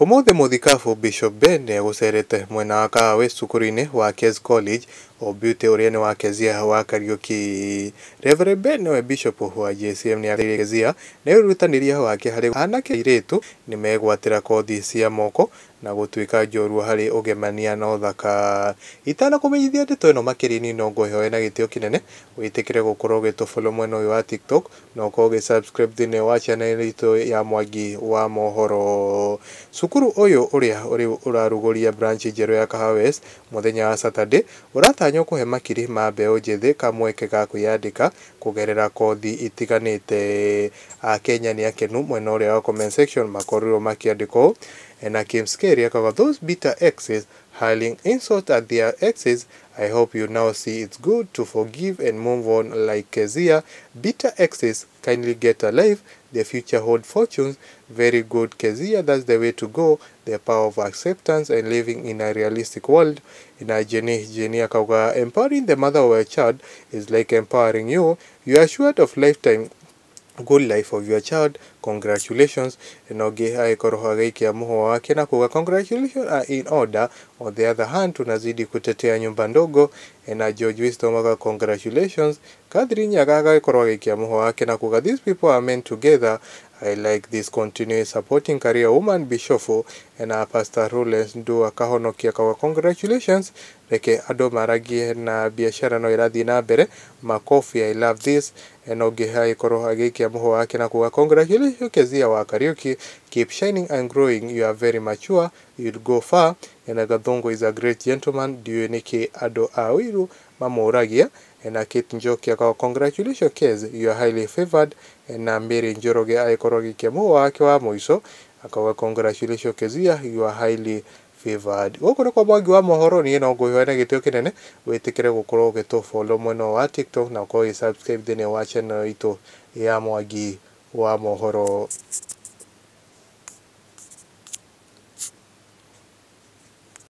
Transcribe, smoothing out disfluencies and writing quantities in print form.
Umuthi muthikabu Bishop Ben gucerete mwena wa Kawe cukuru-ini wa Kezz College o beauty uriene wa Kezia wa Kariuki. Reverend Ben we Bishop wa JCM ni Kezia na urutaniria wake hari anake iretu ni megwatira kothi cia moko na gutuika njorua hari ugemania na uthaka. Itana kumenyithia ndeto ino makiri-ini no ngohoe na gitio kinene witikire gukorwo gitufollow mwena uyu wa TikTok na ukorwo subscribe thini wa channel itu ya Mwangi wa Mohoro. Cukuru uyu uria uraruguria branch njeru ya Kahawes muthenya wa Saturday uratanywo kuhe makiri ma mbeo njithi kamweke ga kwiyandika kugerera kothi itiganite. Kenya ni akenu mwena uria wa comment section makorirwo makiandikwo na Kimskeri akaga those bitter exes hurling insult at their exes. I hope you now see it's good to forgive and move on like Kezia. Bitter exes, kindly get a life. The future hold fortunes. Very good, Kezia. That's the way to go. The power of acceptance and living in a realistic world. In a Jenny akaga empowering the mother of a child is like empowering you. You are assured of lifetime good life of your child. Congratulations. Enoge aikoroha gaikia muho wake na kuga congratulations are in order. On the other hand, tunazidi kutetea nyumba ndogo. Na George Wisdom aga congratulations. Kadri nyagaga aikoroha gaikia muho wake na kuga these people are meant together. I like this continuous supporting career woman Bishofu and Pastor Rollins do akahonokia kawa congratulations. Reke ado maragi na biashara no irathi na mbere makofi. I love this. Enoge aikoroha gaikia muho wake na kuga congratulations Kezia wa Kariuki. Keep shining and growing. You are very mature. You'll go far. And Gathongo is a great gentleman. Dioneke ado awiru mamoragia. And Kate Njoki akawa congratulations Kezz. You are highly favored. And Mary Njoroge aikorogi kemu wake wa mwiso akawa congratulations Kezia. You are highly favored. Goko ni kwa Mwangi wa Mohoro ni ino ngohoe na gitio kinene witikire gukorwo gitufollow mweno wa TikTok na ukorwo subscribe thini wa channel itu ya Mwangi wa Mohoro.